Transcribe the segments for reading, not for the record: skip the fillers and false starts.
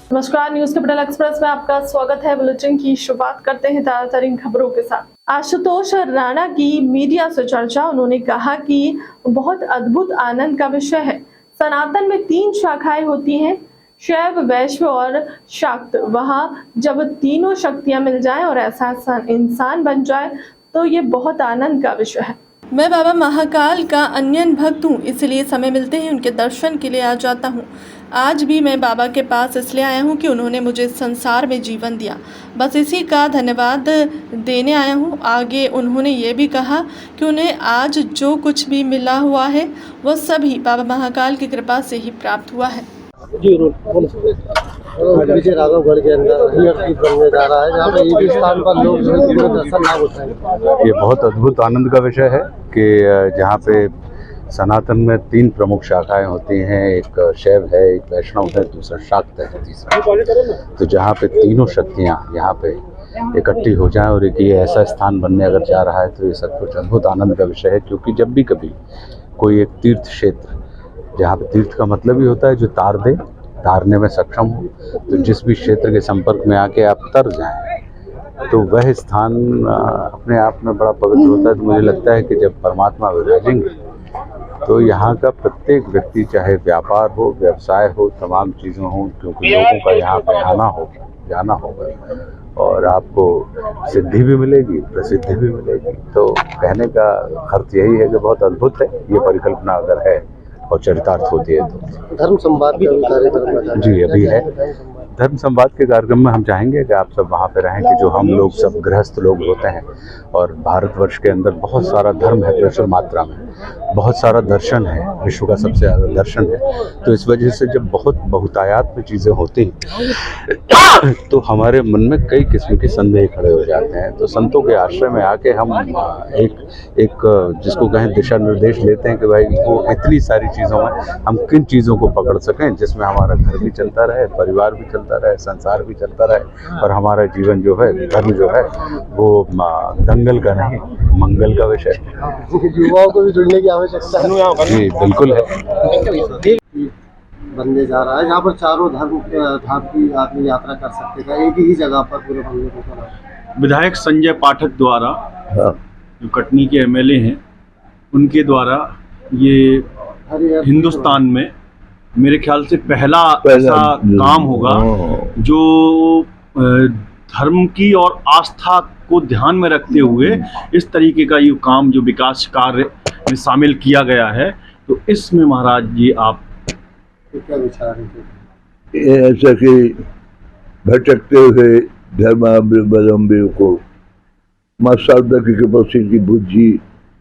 नमस्कार, news capital express में आपका स्वागत है। बुलेटिन की शुरुआत करते हैं ताज़ा खबरों के साथ। आशुतोष राणा की मीडिया से चर्चा। उन्होंने कहा कि बहुत अद्भुत आनंद का विषय है। सनातन में 3 शाखाएं होती हैं, शैव, वैष्णव और शाक्त। वहां जब तीनों शक्तियां मिल जाएं और ऐसा इंसान बन जाए तो ये बहुत आनंद का विषय है। मैं बाबा महाकाल का अन्यन भक्त हूँ, इसलिए समय मिलते ही उनके दर्शन के लिए आ जाता हूँ। आज भी मैं बाबा के पास इसलिए आया हूँ कि उन्होंने मुझे संसार में जीवन दिया, बस इसी का धन्यवाद देने आया हूँ। आगे उन्होंने ये भी कहा कि उन्हें आज जो कुछ भी मिला हुआ है वह सभी बाबा महाकाल की कृपा से ही प्राप्त हुआ है। जी विजय राघवगढ़ के अंदर हीराकुद बनने जा रहा है, जहाँ पे एक ही स्थान पर लोग दर्शन लाभ उठाएंगे। ये बहुत अद्भुत आनंद का विषय है कि जहाँ पे सनातन में 3 प्रमुख शाखाएं होती हैं, एक शैव है, एक वैष्णव है, दूसरा शाक्त है, तीसरा। तो जहाँ पे तीनों शक्तियाँ यहाँ पे इकट्ठी हो जाएं और एक ये ऐसा स्थान बनने अगर जा रहा है तो ये सब कुछ अद्भुत आनंद का विषय है। क्योंकि जब भी कभी कोई एक तीर्थ क्षेत्र, जहाँ पे तीर्थ का मतलब ही होता है जो तारने में सक्षम हो, तो जिस भी क्षेत्र के संपर्क में आके आप तर जाएं तो वह स्थान अपने आप में बड़ा पवित्र होता है। तो मुझे लगता है कि जब परमात्मा विराजेंगे तो यहाँ का प्रत्येक व्यक्ति, चाहे व्यापार हो, व्यवसाय हो, तमाम चीज़ें हों, क्योंकि लोगों का यहाँ पे आना हो, जाना होगा और आपको सिद्धि भी मिलेगी, प्रसिद्धि भी मिलेगी। तो कहने का अर्थ यही है कि बहुत अद्भुत है ये परिकल्पना अगर है और चरितार्थ होती है तो। धर्म संवाद का कार्यक्रम जी अभी है। धर्म संवाद के कार्यक्रम में हम चाहेंगे कि आप सब वहाँ पे रहें, कि जो हम लोग सब गृहस्थ लोग होते हैं और भारतवर्ष के अंदर बहुत सारा धर्म है, प्रचुर मात्रा में बहुत सारा दर्शन है, विश्व का सबसे ज़्यादा दर्शन है। तो इस वजह से जब बहुत बहुतायात में चीज़ें होती हैं तो हमारे मन में कई किस्म के संदेह खड़े हो जाते हैं। तो संतों के आश्रय में आके हम एक जिसको कहें दिशा निर्देश लेते हैं कि भाई वो इतनी सारी चीज़ों में हम किन चीज़ों को पकड़ सकें जिसमें हमारा घर भी चलता रहे, परिवार भी चलता रहे, संसार भी चलता रहे और हमारा जीवन जो है, धर्म जो है वो दंगल का नहीं, मंगल का विषय है। युवाओं को भी जुड़ने की आवश्यकता है। जी बिल्कुल है। बनने जा रहा है जहाँ पर चारों धाम की आदमी यात्रा कर सकते थे, एक ही जगह पर पूरे बनने को। विधायक संजय पाठक द्वारा, जो कटनी के एमएलए हैं, उनके द्वारा ये हिंदुस्तान में मेरे ख्याल से पहला ऐसा काम होगा जो धर्म की और आस्था को ध्यान में रखते हुए इस तरीके का ये काम जो विकास कार्य में शामिल किया गया है। तो इसमें महाराज जी आप क्या विचार है? ऐसा कि भटकते हुए धर्मावलंबियों को माँ शारदा की कृपा से की बुद्धि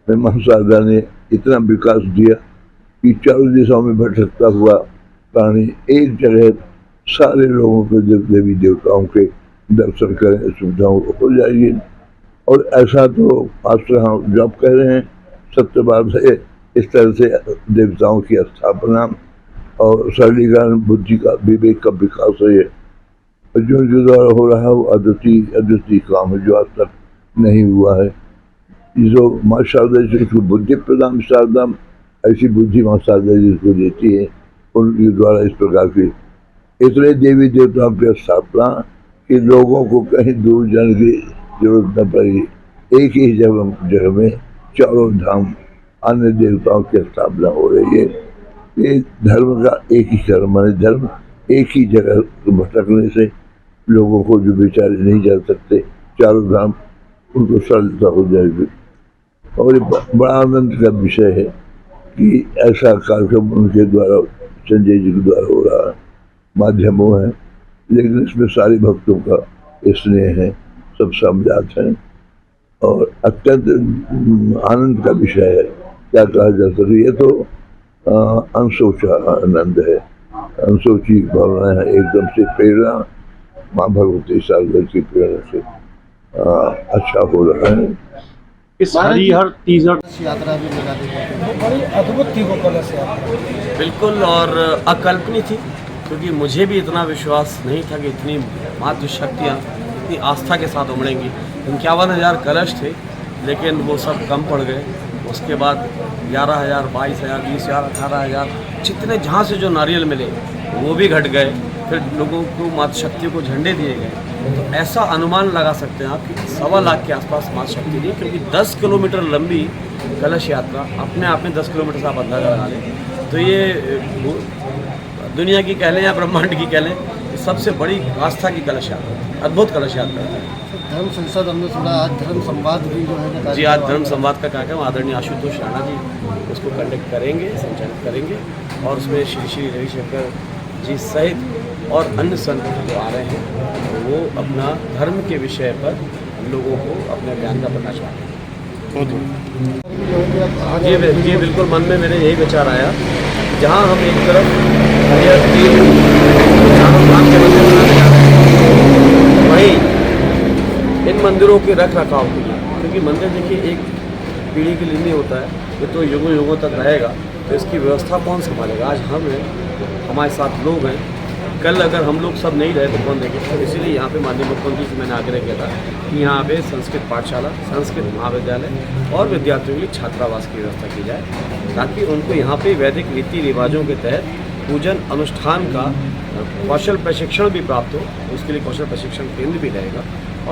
में माँ शारदा ने इतना विकास दिया कि चारों दिशाओं में भटकता हुआ प्राणी एक जगह सारे लोगों को देवी देवताओं के दर्शन करें, सुविधाओं हो जाएगी। और ऐसा तो शास्त्र हम जब कह रहे हैं सत्य बात है। इस तरह से देवताओं की स्थापना और सरलीकरण, बुद्धि का, विवेक का विकास है। अर्जुन के द्वारा हो रहा है वो अद्वितीय काम है जो आज तक नहीं हुआ है। जो माँ शारदा जी को बुद्धि प्रदान, शारदा ऐसी बुद्धि माँ शारदा जी को देती है, उनके द्वारा इस प्रकार की इतने देवी देवताओं की स्थापना कि लोगों को कहीं दूर जाने की जरूरत न पड़ी। एक ही जगह में चारों धाम अन्य देवताओं की स्थापना हो रही है। ये धर्म का एक ही कर्म है। धर्म एक ही जगह भटकने से लोगों को जो बेचारे नहीं जा सकते, चारों धाम उनको सरलता हो जाएगी। और ये बड़ा आनंद का विषय है कि ऐसा कार्यक्रम उनके द्वारा, संजय जी के द्वारा हो रहा है। माध्यमों है लेकिन इसमें सारे भक्तों का स्नेह है, सब समझाते हैं और अत्यंत आनंद का विषय है। क्या कहा जा सके, ये तो अनसोचा आनंद है, अनसोची भावना है। एकदम से प्रेरणा माँ भगवती शारदा की प्रेरणा से अच्छा हो रहा है। इस हरिहर तीसर यात्रा भी लगा दी, बड़ी अद्भुत थी वो कलश यात्रा। बिल्कुल, और अकल्पनीय थी, क्योंकि मुझे भी इतना विश्वास नहीं था कि इतनी मातृ शक्तियाँ इतनी आस्था के साथ उमड़ेंगी। 51,000 कलश थे, लेकिन वो सब कम पड़ गए। उसके बाद 11,000, 22,000, 20,000, 18,000 जितने जहाँ से जो नारियल मिले वो भी घट गए। फिर लोगों को मातृशक्ति को झंडे दिए गए, तो ऐसा अनुमान लगा सकते हैं आप कि 1.25 लाख के आसपास मातृशक्ति दी, क्योंकि 10 किलोमीटर लंबी कलश यात्रा अपने आप में 10 किलोमीटर से आप अंदाजा लगा लें। तो ये दुनिया की कह लें या ब्रह्मांड की कह लें, सबसे बड़ी आस्था की कलश यात्रा, अद्भुत कलश यात्रा है। धर्म संसद हमने सुना आज धर्म संवाद भी जो है जी, आज धर्म संवाद का कार्यक्रम आदरणीय आशुतोष राणा जी उसको कंडक्ट करेंगे, संचालित करेंगे, और उसमें श्री श्री रविशंकर जी सहित और अन्य संत जो आ रहे हैं वो अपना धर्म के विषय पर लोगों को अपने ज्ञान का प्रकाश डालेंगे। ये बिल्कुल मन में मेरे यही विचार आया, जहाँ हम एक तरफ चारों धाम के मंदिर बनाने जा रहे हैं, वहीं इन मंदिरों के रख रखाव के लिए, क्योंकि मंदिर देखिए एक पीढ़ी के लिए नहीं होता है, ये तो युगों युगों तक रहेगा, तो इसकी व्यवस्था कौन संभालेगा। आज हम हैं, हमारे साथ लोग हैं, कल अगर हम लोग सब नहीं रहे तो कौन देखेगा। तो इसीलिए यहाँ पे माननीय मुख्यमंत्री से मैंने आग्रह किया था कि यहाँ पे संस्कृत पाठशाला, संस्कृत महाविद्यालय और विद्यार्थियों के लिए छात्रावास की व्यवस्था की जाए, ताकि उनको यहाँ पे वैदिक रीति रिवाजों के तहत पूजन अनुष्ठान का कौशल प्रशिक्षण भी प्राप्त हो। उसके लिए कौशल प्रशिक्षण केंद्र भी रहेगा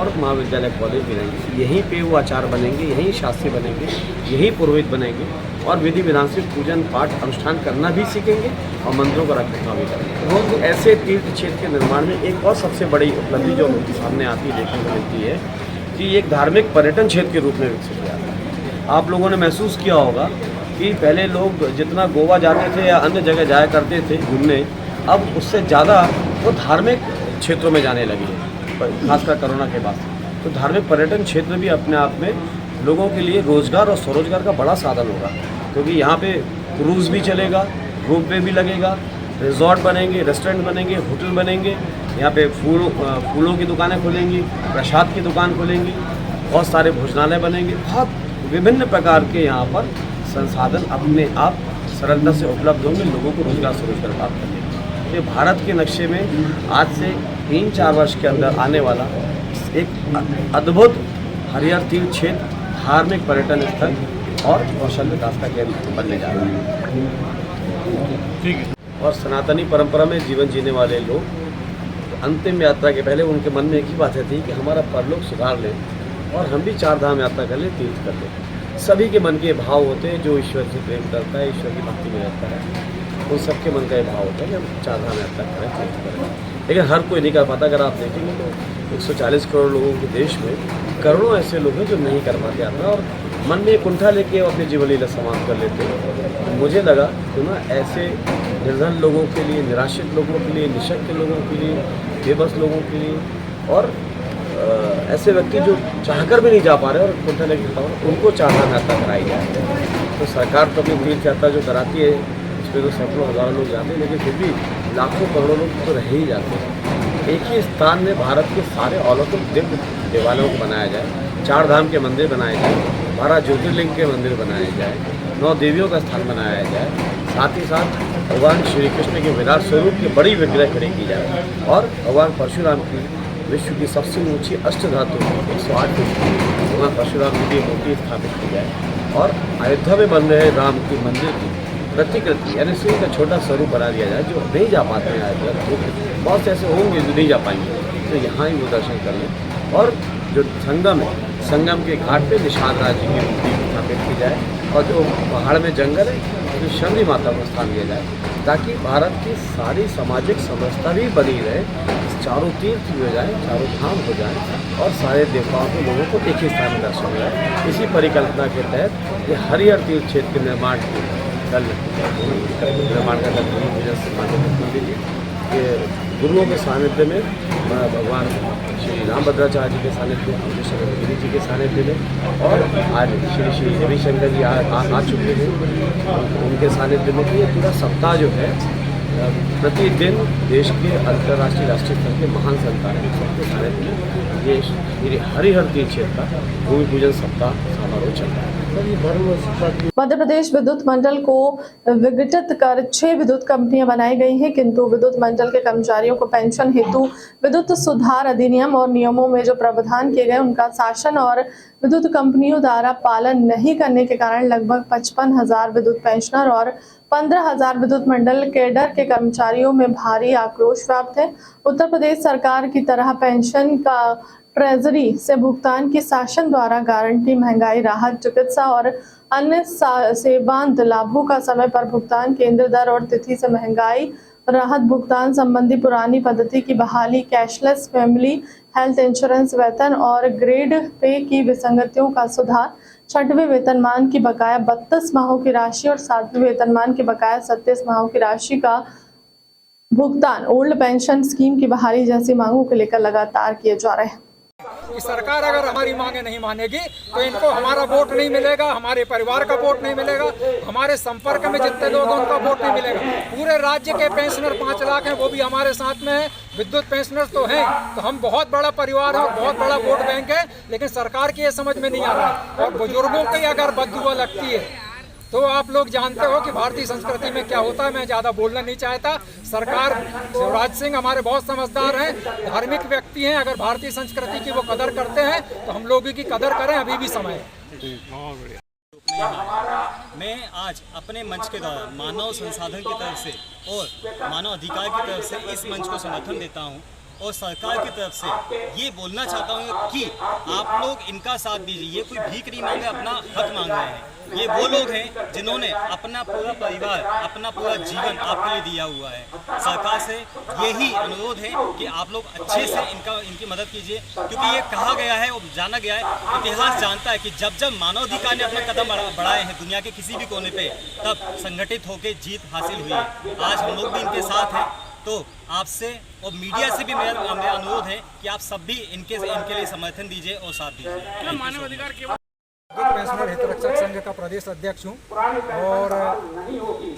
और महाविद्यालय कॉलेज भी रहेंगे। यहीं पे वो आचार्य बनेंगे, यहीं शास्त्री बनेंगे, यहीं पुरोहित बनेंगे और विधि विधान से पूजन पाठ अनुष्ठान करना भी सीखेंगे और मंदिरों का रखरखाव भी करेंगे। तो ऐसे तीर्थ क्षेत्र के निर्माण में एक और सबसे बड़ी उपलब्धि जो सामने आती है, देखने को मिलती है कि एक धार्मिक पर्यटन क्षेत्र के रूप में विकसित हुआ है। आप लोगों ने महसूस किया होगा कि पहले लोग जितना गोवा जाते थे या अन्य जगह जाया करते थे घूमने, अब उससे ज़्यादा वो धार्मिक क्षेत्रों में जाने लगे हैं, खासकर कोरोना के बाद। तो धार्मिक पर्यटन क्षेत्र भी अपने आप में लोगों के लिए रोज़गार और स्वरोजगार का बड़ा साधन होगा, क्योंकि यहाँ पे क्रूज़ भी चलेगा, रोप वे भी लगेगा, रिजॉर्ट बनेंगे, रेस्टोरेंट बनेंगे, होटल बनेंगे, यहाँ पे फूलों की दुकानें खुलेंगी, प्रसाद की दुकान खुलेंगी, बहुत सारे भोजनालय बनेंगे, बहुत विभिन्न प्रकार के यहाँ पर संसाधन अपने आप सरलता से उपलब्ध होंगे, लोगों को रोजगार स्वरोजगार प्राप्त करने। ये भारत के नक्शे में आज से 3-4 वर्ष के अंदर आने वाला एक अद्भुत हरिहर तीर्थ क्षेत्र, धार्मिक पर्यटन स्थल और कौशल विकास का केंद्र बनने जा रहा है। ठीक है। और सनातनी परंपरा में जीवन जीने वाले लोग अंतिम यात्रा के पहले उनके मन में एक ही बात थी कि हमारा परलोक सुधार लें और हम भी 4 धाम यात्रा कर लें, तीर्थ कर लें। सभी के मन के भाव होते हैं, जो ईश्वर से प्रेम करता है, ईश्वर की भक्ति में रहता है, उन सबके मन का ये भाव होता है कि हम 4 धाम यात्रा करें, तीर्थ करें। लेकिन हर कोई नहीं कर पाता। अगर आप देखेंगे तो 140 करोड़ लोगों के देश में करोड़ों ऐसे लोग हैं जो नहीं कर पाते यात्रा और मन में कुंठा लेके अपनी जीवन लीला समाप्त कर लेते हैं। मुझे लगा कि ना ऐसे निर्धन लोगों के लिए, निराश्रित लोगों के लिए, निशक्त लोगों के लिए, बेबस लोगों के लिए और ऐसे व्यक्ति जो चाहकर भी नहीं जा पा रहे और कुंठा लेके खड़ा हो, उनको 4 धाम यात्रा कराई जाए। तो सरकार तो अपनी तीर्थ यात्रा जो कराती है उसमें तो सैकड़ों हज़ारों लोग जाते हैं, लेकिन फिर भी लाखों करोड़ों लोग तो रह ही जाते हैं। एक ही स्थान में भारत के सारे अलौकिक दिव्य देवालयों को बनाया जाए, 4 धाम के मंदिर बनाए जाए, 12 ज्योतिर्लिंग के मंदिर बनाए जाए, 9 देवियों का स्थान बनाया जाए, साथ ही साथ भगवान श्री कृष्ण के विराट स्वरूप की बड़ी विग्रह खड़ी की जाए और भगवान परशुराम की विश्व की सबसे ऊंची अष्टधातु 108 फीट भगवान परशुराम की मूर्ति स्थापित की जाए और अयोध्या में बन रहे राम के मंदिर की प्रतिकृति यानी शिव का छोटा स्वरूप बना दिया जाए। जो नहीं जा पाते हैं अयोध्या, बहुत से ऐसे होंगे जो नहीं जा पाएंगे, तो यहाँ ही वो दर्शन कर लें। और जो संगम के घाट पे निषाद राज जी की मूर्ति स्थापित की जाए और जो पहाड़ में जंगल है तो शंभरी माता को स्थान दिया जाए, ताकि भारत की सारी सामाजिक समरसता भी बनी रहे, चारों तीर्थ भी हो जाए, चारों धाम हो जाए और सारे देवताओं के लोगों को एक ही स्थान में दर्शन हो जाए। इसी परिकल्पना के तहत ये हरिहर तीर्थ क्षेत्र के निर्माण का मुख्यमंत्री जी के गुरुओं के सानिध्य में, भगवान श्री रामभद्राचार्य जी के सानिध्य में, गिरी जी के सानिध्य में और आज श्री श्री रविशंकर जी आ चुके हैं उनके सानिध्य में। ये पूरा सप्ताह जो है प्रतिदिन देश के अंतर्राष्ट्रीय राष्ट्रीय स्तर के महान संतान हैं सबके सानिध्य में ये मेरे हरिहर तीर्थ क्षेत्र का भूमि पूजन सप्ताह समारोह चल रहा है। मध्य प्रदेश विद्युत मंडल को विघटित कर 6 विद्युत कंपनियां बनाई गई हैं, किंतु विद्युत मंडल के कर्मचारियों को पेंशन हेतु विद्युत सुधार अधिनियम और नियमों में जो प्रावधान किए गए उनका शासन और विद्युत कंपनियों द्वारा पालन नहीं करने के कारण लगभग 55,000 विद्युत पेंशनर और 15,000 विद्युत मंडल कैडर के कर्मचारियों में भारी आक्रोश व्याप्त है। उत्तर प्रदेश सरकार की तरह पेंशन का ट्रेजरी से भुगतान की शासन द्वारा गारंटी, महंगाई राहत, चिकित्सा और अन्य सेवांत लाभों का समय पर भुगतान, केंद्र दर और तिथि से महंगाई राहत भुगतान संबंधी पुरानी पद्धति की बहाली, कैशलेस फैमिली हेल्थ इंश्योरेंस, वेतन और ग्रेड पे की विसंगतियों का सुधार, 6वें वेतनमान की बकाया 32 माहों की राशि और 7वें वेतनमान की बकाया 37 माहों की राशि का भुगतान, ओल्ड पेंशन स्कीम की बहाली जैसी मांगों को लेकर लगातार किए जा रहे हैं। कि सरकार अगर हमारी मांगे नहीं मानेगी तो इनको हमारा वोट नहीं मिलेगा, हमारे परिवार का वोट नहीं मिलेगा, हमारे संपर्क में जितने लोग हैं उनका वोट नहीं मिलेगा। पूरे राज्य के पेंशनर 5 लाख हैं, वो भी हमारे साथ में हैं। विद्युत पेंशनर तो हैं, तो हम बहुत बड़ा परिवार है और बहुत बड़ा वोट बैंक है, लेकिन सरकार की ये समझ में नहीं आ रहा। और बुजुर्गों की अगर बददुआ लगती है तो आप लोग जानते हो कि भारतीय संस्कृति में क्या होता है। मैं ज़्यादा बोलना नहीं चाहता। सरकार, शिवराज सिंह हमारे बहुत समझदार हैं, धार्मिक व्यक्ति हैं। अगर भारतीय संस्कृति की वो कदर करते हैं तो हम लोगों की कदर करें, अभी भी समय है। मैं आज अपने मंच के द्वारा मानव संसाधन की तरफ से और मानव अधिकार की तरफ से इस मंच को समर्थन देता हूं और सरकार की तरफ से ये बोलना चाहता हूँ कि आप लोग इनका साथ दीजिए। ये कोई भीख नहीं मांगे, अपना हक मांग रहे हैं। ये वो लोग हैं जिन्होंने अपना पूरा परिवार, अपना पूरा जीवन आपके लिए दिया हुआ है। सरकार से यही अनुरोध है कि आप लोग अच्छे से इनकी मदद कीजिए, क्योंकि ये कहा गया है और जाना गया है, इतिहास जानता है कि जब जब मानवाधिकार ने अपना कदम बढ़ाए हैं दुनिया के किसी भी कोने पे, तब संगठित होकर जीत हासिल हुई है। आज हम लोग भी इनके साथ हैं। तो आपसे और मीडिया से भी मेरा अनुरोध है कि आप सब भी इनके लिए समर्थन दीजिए और साथ दीजिए। मानव अधिकार के पेंशनर हितरक्षक संघ का प्रदेश अध्यक्ष हूँ और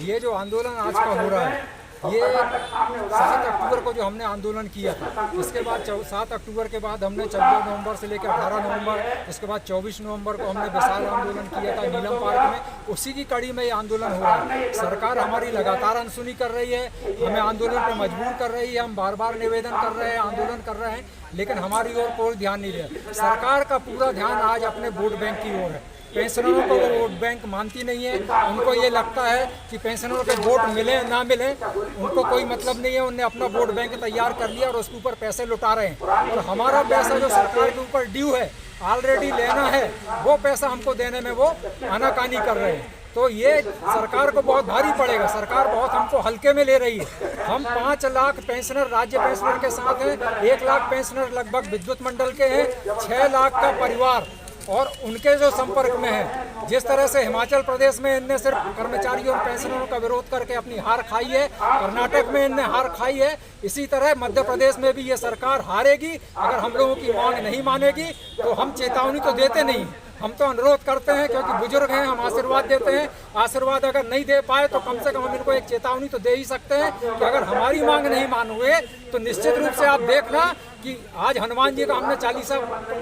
ये जो आंदोलन आज का हो रहा है, ये 7 अक्टूबर को जो हमने आंदोलन किया था, इसके बाद 7 अक्टूबर के बाद हमने 14 नवंबर से लेकर 18 नवंबर, इसके बाद 24 नवंबर को हमने विशाल आंदोलन किया था नीलम पार्क में। उसी की कड़ी में ये आंदोलन हो रहा है। सरकार हमारी लगातार अनसुनी कर रही है, हमें आंदोलन पर मजबूर कर रही है। हम बार बार निवेदन कर रहे हैं, आंदोलन कर रहे हैं, लेकिन हमारी ओर कोई ध्यान नहीं रहा। सरकार का पूरा ध्यान आज अपने वोट बैंक की ओर है। पेंशनरों को वो वोट बैंक मानती नहीं है। उनको ये लगता है कि पेंशनरों के वोट मिले ना मिले उनको कोई मतलब नहीं है। उन्होंने अपना वोट बैंक तैयार कर लिया और उसके ऊपर पैसे लुटा रहे हैं। और हमारा पैसा जो सरकार के ऊपर ड्यू है, ऑलरेडी लेना है, वो पैसा हमको देने में वो आनाकानी कर रहे हैं। तो ये सरकार को बहुत भारी पड़ेगा। सरकार बहुत हमको हल्के में ले रही है। हम 5 लाख पेंशनर राज्य पेंशनर के साथ हैं, 1 लाख पेंशनर लगभग विद्युत मंडल के हैं, 6 लाख का परिवार और उनके जो संपर्क में है। जिस तरह से हिमाचल प्रदेश में इनने सिर्फ कर्मचारियों और पेंशनरों का विरोध करके अपनी हार खाई है, कर्नाटक में इनने हार खाई है, इसी तरह मध्य प्रदेश में भी ये सरकार हारेगी। अगर हम लोगों की मांग नहीं मानेगी तो हम चेतावनी तो देते नहीं, हम तो अनुरोध करते हैं, क्योंकि बुजुर्ग हैं, हम आशीर्वाद देते हैं। आशीर्वाद अगर नहीं दे पाए तो कम से कम हम इनको एक चेतावनी तो दे ही सकते हैं कि अगर हमारी मांग नहीं मानोगे तो निश्चित रूप से आप देखना कि आज हनुमान जी का हमने 40वां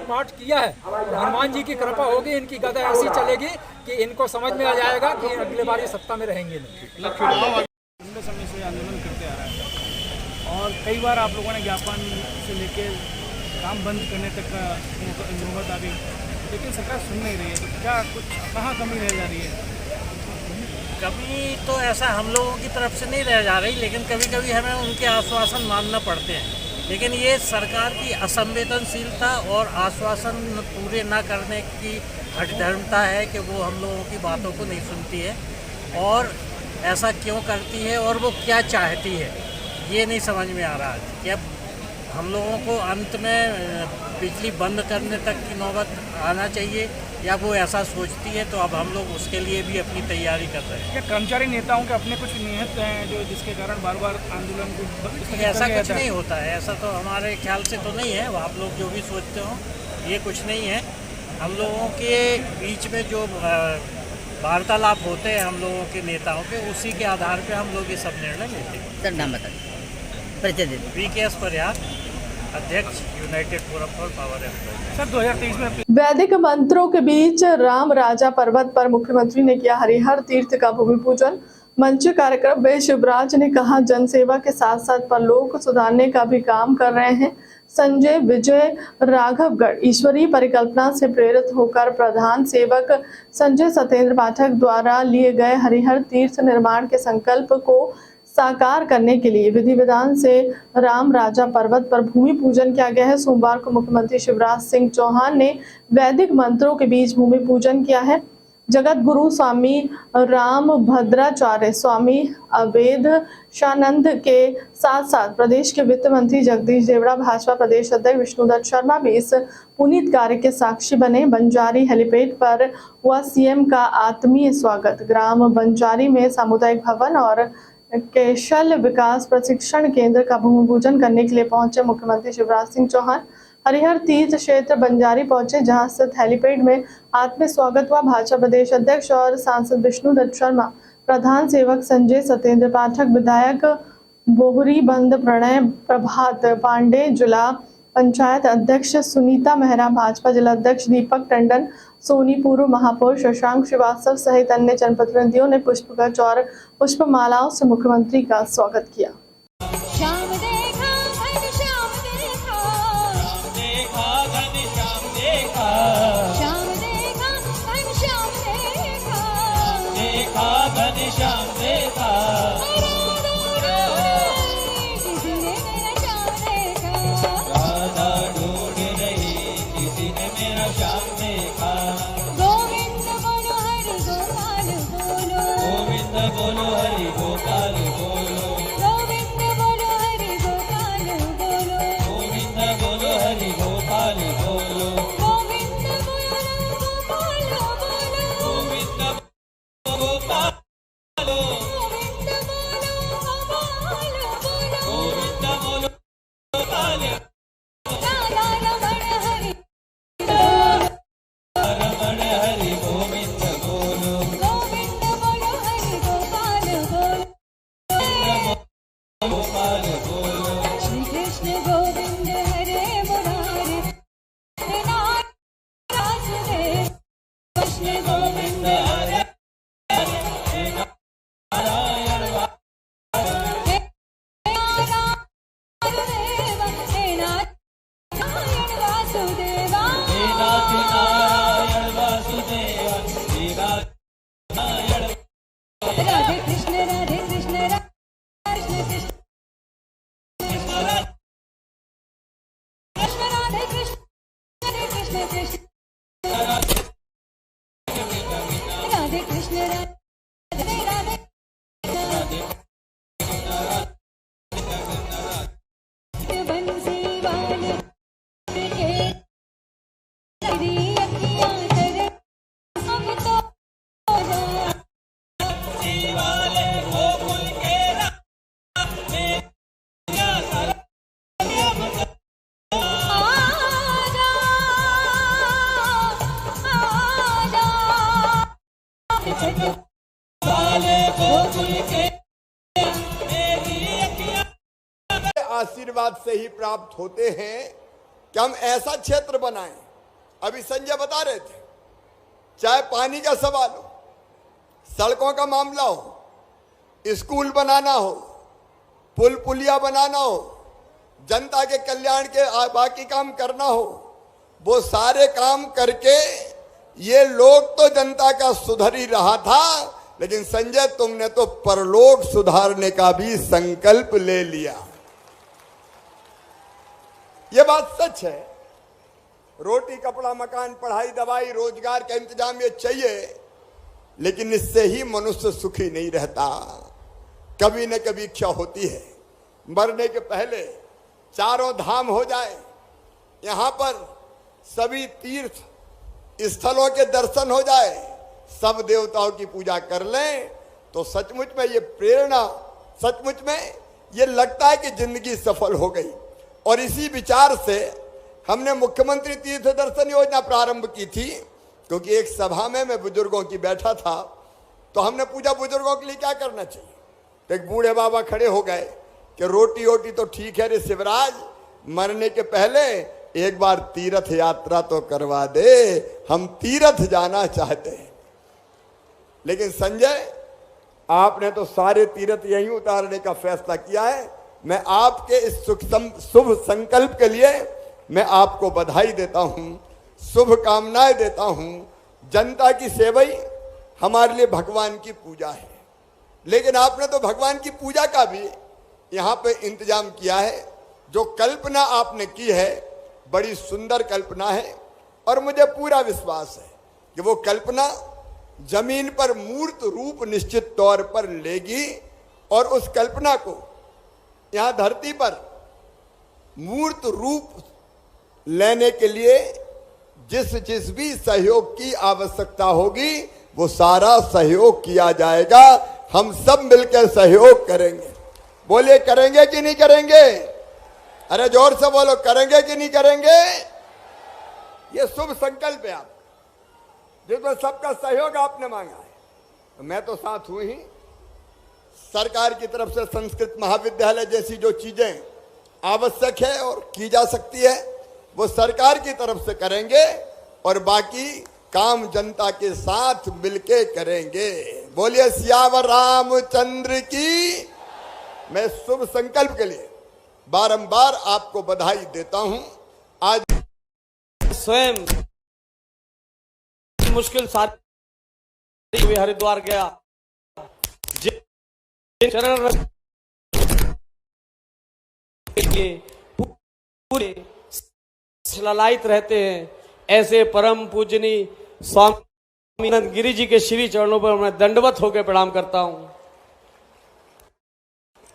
पाठ किया है। हनुमान जी की कृपा होगी, इनकी गदा ऐसी चलेगी कि इनको समझ में आ जाएगा कि अगले बार ये सत्ता में रहेंगे नहीं। लंबे समय से आंदोलन करते आ रहा है और कई बार आप लोगों ने ज्ञापन से लेकर काम बंद करने तक का नौबत आ गई, लेकिन सरकार सुन नहीं रही है। तो क्या कुछ कहाँ कमी रह जा रही है? कमी तो ऐसा हम लोगों की तरफ से नहीं रह जा रही, लेकिन कभी कभी हमें उनके आश्वासन मानना पड़ते हैं। लेकिन ये सरकार की असंवेदनशीलता और आश्वासन पूरे न करने की हठधर्मता है कि वो हम लोगों की बातों को नहीं सुनती है। और ऐसा क्यों करती है और वो क्या चाहती है, ये नहीं समझ में आ रहा है। कि अब हम लोगों को अंत में बिजली बंद करने तक की नौबत आना चाहिए, या वो ऐसा सोचती है। तो अब हम लोग उसके लिए भी अपनी तैयारी कर रहे हैं। क्या कर्मचारी नेताओं के अपने कुछ नियत हैं जो जिसके कारण बार बार आंदोलन को ऐसा कुछ नहीं होता है, ऐसा तो हमारे ख्याल से तो नहीं है। आप लोग जो भी सोचते हो ये कुछ नहीं है। हम लोगों के बीच में जो वार्तालाप होते हैं हम लोगों के नेताओं के, उसी के आधार पर हम लोग ये सब निर्णय लेते हैं। सर नाम बता परिचय VKS परिहार, अध्यक्ष United forum for power employees. Sir 2023 में वैदिक मंत्रों के बीच राम राजा पर्वत पर मुख्यमंत्री ने किया हरिहर तीर्थ का भूमि पूजन। मंच कार्यक्रम में शिवराज ने कहा, जनसेवा के साथ साथ पर लोग सुधारने का भी काम कर रहे हैं। संजय विजय राघवगढ़ ईश्वरीय परिकल्पना से प्रेरित होकर प्रधान सेवक संजय सत्येंद्र पाठक द्वारा लिए गए हरिहर तीर्थ निर्माण के संकल्प को साकार करने के लिए विधि विधान से राम राजा पर्वत पर भूमि पूजन किया गया है। सोमवार को मुख्यमंत्री शिवराज सिंह चौहान ने वैदिक मंत्रों के बीच भूमि पूजन किया है। जगत गुरु स्वामी राम भद्राचार्य स्वामी अवैध शानंद के साथ साथ प्रदेश के वित्त मंत्री जगदीश देवड़ा, भाजपा प्रदेश अध्यक्ष विष्णुदत्त शर्मा भी इस पुनीत कार्य के साक्षी बने। बंजारी हेलीपैड पर हुआ सीएम का आत्मीय स्वागत। ग्राम बंजारी में सामुदायिक भवन और कौशल विकास प्रशिक्षण केंद्र का भूमि पूजन करने के लिए पहुंचे मुख्यमंत्री शिवराज सिंह चौहान हरिहर तीर्थ क्षेत्र बंजारी पहुंचे, जहां स्थित हेलीपैड में आत्मीय स्वागत हुआ। भाजपा प्रदेश अध्यक्ष और सांसद विष्णुदत्त शर्मा, प्रधान सेवक संजय सत्येंद्र पाठक, विधायक बोहरी बंद प्रणय प्रभात पांडे, जिला पंचायत अध्यक्ष सुनीता मेहरा, भाजपा जिला अध्यक्ष दीपक टंडन, सोनी पूर्व महापौर शशांक श्रीवास्तव सहित अन्य जनप्रतिनिधियों ने पुष्पगुच्छ और पुष्पमालाओं से मुख्यमंत्री का स्वागत किया। आशीर्वाद से ही प्राप्त होते हैं कि हम ऐसा क्षेत्र बनाएं। अभी संजय बता रहे थे, चाहे पानी का सवाल हो, सड़कों का मामला हो, स्कूल बनाना हो, पुल पुलिया बनाना हो, जनता के कल्याण के बाकी काम करना हो, वो सारे काम करके ये लोग तो जनता का सुधर ही रहा था, लेकिन संजय तुमने तो परलोक सुधारने का भी संकल्प ले लिया। ये बात सच है। रोटी कपड़ा मकान पढ़ाई दवाई रोजगार का इंतजाम ये चाहिए, लेकिन इससे ही मनुष्य सुखी नहीं रहता। कभी न कभी इच्छा होती है मरने के पहले चारों धाम हो जाए, यहाँ पर सभी तीर्थ स्थलों के दर्शन हो जाए, सब देवताओं की पूजा कर लें, तो सचमुच में ये प्रेरणा, सचमुच में ये लगता है कि जिंदगी सफल हो गई। और इसी विचार से हमने मुख्यमंत्री तीर्थ दर्शन योजना प्रारंभ की थी, क्योंकि एक सभा में मैं बुजुर्गों की बैठा था, तो हमने पूछा बुजुर्गों के लिए क्या करना चाहिए। तो एक बूढ़े बाबा खड़े हो गए कि रोटी वोटी तो ठीक है रे शिवराज, मरने के पहले एक बार तीर्थ यात्रा तो करवा दे, हम तीर्थ जाना चाहते हैं। लेकिन संजय, आपने तो सारे तीर्थ यहीं उतारने का फैसला किया है। मैं आपके इस शुभ संकल्प के लिए मैं आपको बधाई देता हूं, शुभकामनाएं देता हूं। जनता की सेवा ही हमारे लिए भगवान की पूजा है, लेकिन आपने तो भगवान की पूजा का भी यहाँ पे इंतजाम किया है। जो कल्पना आपने की है बड़ी सुंदर कल्पना है, और मुझे पूरा विश्वास है कि वो कल्पना जमीन पर मूर्त रूप निश्चित तौर पर लेगी, और उस कल्पना को यहाँ धरती पर मूर्त रूप लेने के लिए जिस भी सहयोग की आवश्यकता होगी वो सारा सहयोग किया जाएगा। हम सब मिलकर सहयोग करेंगे। बोलिए, करेंगे कि नहीं करेंगे? अरे जोर से बोलो, करेंगे कि नहीं करेंगे? ये शुभ संकल्प है आप, जिसमें सबका सहयोग आपने मांगा है, तो मैं तो साथ हूं ही। सरकार की तरफ से संस्कृत महाविद्यालय जैसी जो चीजें आवश्यक है और की जा सकती है वो सरकार की तरफ से करेंगे, और बाकी काम जनता के साथ मिलके करेंगे। बोलिए सियावर रामचंद्र की। मैं शुभ संकल्प के लिए बारंबार आपको बधाई देता हूं। आज स्वयं मुश्किल साथी हुए हरिद्वार गया, चरण पूरे ललायित रहते हैं, ऐसे परम पूजनी स्वामी आनंद गिरी जी के श्री चरणों पर मैं दंडवत होकर प्रणाम करता हूं।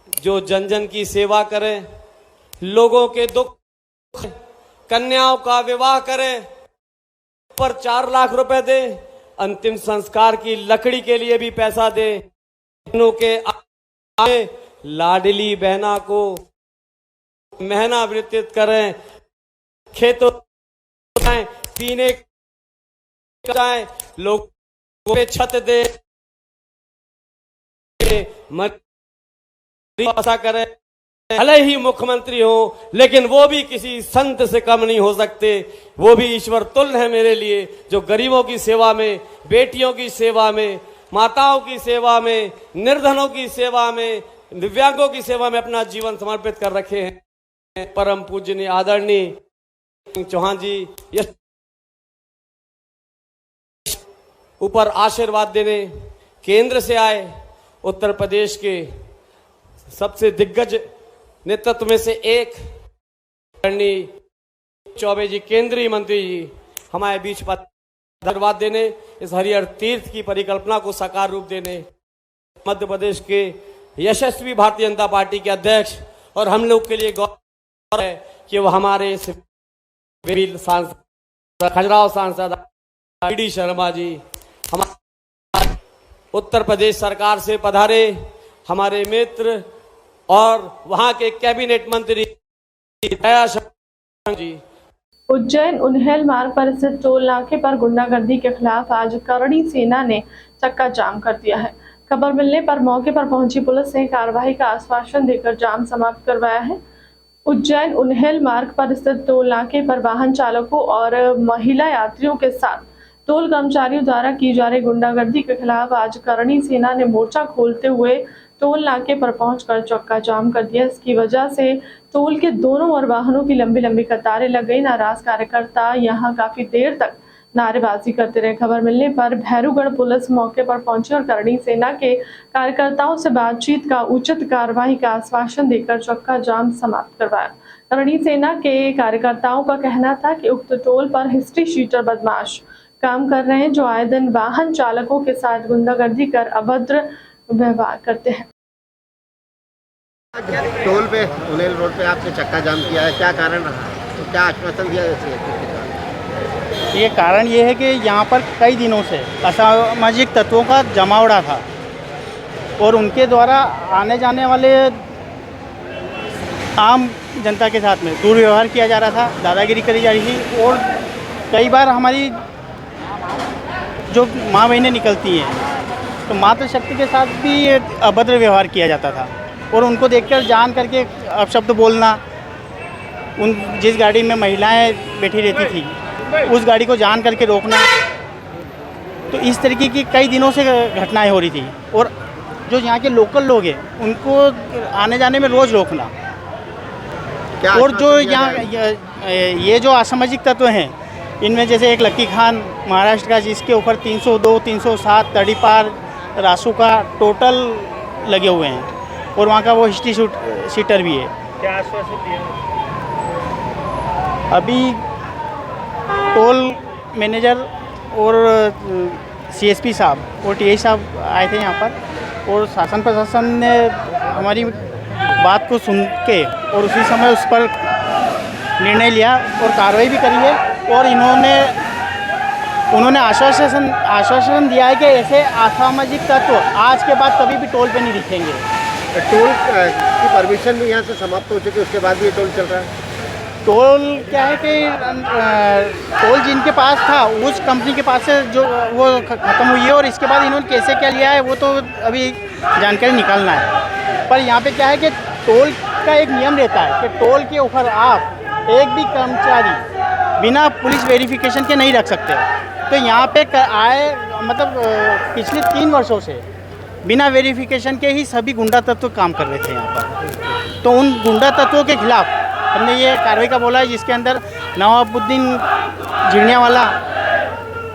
जो जन जन की सेवा करें, लोगों के दुख, कन्याओं का विवाह करें, पर 4 लाख रुपए दे, अंतिम संस्कार की लकड़ी के लिए भी पैसा दे, के आगे लाडली बहना को महीना वितरित करें, खेतों पीने जाए, लोगों पे छत दे, ऐसा करें। भले ही मुख्यमंत्री हो, लेकिन वो भी किसी संत से कम नहीं हो सकते। वो भी ईश्वर तुल्य है मेरे लिए, जो गरीबों की सेवा में, बेटियों की सेवा में, माताओं की सेवा में, निर्धनों की सेवा में, दिव्यांगों की सेवा में अपना जीवन समर्पित कर रखे हैं। परम पूजनीय आदरणीय चौहान जी ऊपर आशीर्वाद देने केंद्र से आए। उत्तर प्रदेश के सबसे दिग्गज नेतृत्व में से एक आदरणीय चौबे जी, केंद्रीय मंत्री जी, हमारे बीच आशीर्वाद देने, इस हरिहर तीर्थ की परिकल्पना को साकार रूप देने, मध्य प्रदेश के यशस्वी भारतीय जनता पार्टी के अध्यक्ष, और हम लोग के लिए गौरव है कि वो हमारे सांसद खजुराहो सांसद डी शर्मा जी, हमारे उत्तर प्रदेश सरकार से पधारे हमारे मित्र और वहां के कैबिनेट मंत्री दया शंकर जी। उज्जैन उन्हेल मार्ग पर स्थित टोल नाके पर गुंडागर्दी के खिलाफ आज करणी सेना ने चक्का जाम कर दिया है। खबर मिलने पर मौके पर पहुंची पुलिस ने कार्रवाई का आश्वासन देकर जाम समाप्त करवाया है। उज्जैन उन्हेल मार्ग पर स्थित टोल नाके पर वाहन चालकों और महिला यात्रियों के साथ टोल कर्मचारियों द्वारा की जा रही गुंडागर्दी के खिलाफ आज करणी सेना ने मोर्चा खोलते हुए टोल नाके पर पहुंचकर चक्का जाम कर दिया। इसकी वजह से टोल के दोनों ओर वाहनों की लंबी लंबी कतारें लग गई। नाराज कार्यकर्ता यहां काफी देर तक नारेबाजी करते रहे। खबर मिलने पर भैरूगढ़ पुलिस मौके पर पहुंची और करणी सेना के कार्यकर्ताओं से बातचीत का उचित कार्रवाई का आश्वासन देकर चक्का जाम समाप्त करवाया। करणी सेना के कार्यकर्ताओं का कहना था कि उक्त टोल पर हिस्ट्री शीटर बदमाश काम कर रहे हैं, जो आए दिन वाहन चालकों के साथ गुंडागर्दी कर अभद्र व्यवहार करते हैं। टोल पे उन्हेल रोड पे आपने चक्का जाम किया है, क्या कारण रहा? तो क्या आश्वासन दिया? ये कारण ये है कि यहाँ पर कई दिनों से असामाजिक तत्वों का जमावड़ा था और उनके द्वारा आने जाने वाले आम जनता के साथ में दुर्व्यवहार किया जा रहा था, दादागिरी करी जा रही थी। और कई बार हमारी जो माँ बहनें निकलती हैं तो मातृशक्ति के साथ भी अभद्र व्यवहार किया जाता था, और उनको देखकर जान करके अपशब्द बोलना, उन जिस गाड़ी में महिलाएं बैठी रहती थी उस गाड़ी को जान करके रोकना, तो इस तरीके की कई दिनों से घटनाएं हो रही थी। और जो यहाँ के लोकल लोग हैं उनको आने जाने में रोज़ रोकना। और जो यहाँ ये जो असामाजिक तत्व हैं इनमें जैसे एक लक्की खान महाराष्ट्र का, जिसके ऊपर 302, 307 तड़ीपार रासुका टोटल लगे हुए हैं, और वहाँ का वो हिस्ट्री शीटर भी है। क्या आश्वासन दिया? अभी टोल मैनेजर और CSP साहब और TI साहब आए थे यहाँ पर, और शासन प्रशासन ने हमारी बात को सुन के और उसी समय उस पर निर्णय लिया और कार्रवाई भी करी है। और उन्होंने आश्वासन दिया है कि ऐसे असामाजिक तत्व आज के बाद कभी भी टोल पे नहीं दिखेंगे। टोल की परमिशन भी यहाँ से समाप्त हो चुकी है, उसके बाद भी ये टोल चल रहा है। टोल क्या है कि टोल जिनके पास था उस कंपनी के पास से जो वो ख़त्म हुई है, और इसके बाद इन्होंने कैसे क्या लिया है वो तो अभी जानकारी निकालना है। पर यहाँ पे क्या है कि टोल का एक नियम रहता है कि टोल के ऊपर आप एक भी कर्मचारी बिना पुलिस वेरिफिकेशन के नहीं रख सकते। तो यहाँ पे मतलब पिछले 3 वर्षों से बिना वेरिफिकेशन के ही सभी गुंडा तत्व काम कर रहे थे यहाँ पर। तो उन गुंडा तत्वों के खिलाफ हमने ये कार्रवाई का बोला है, जिसके अंदर नवाबुद्दीन झिड़ियावाला,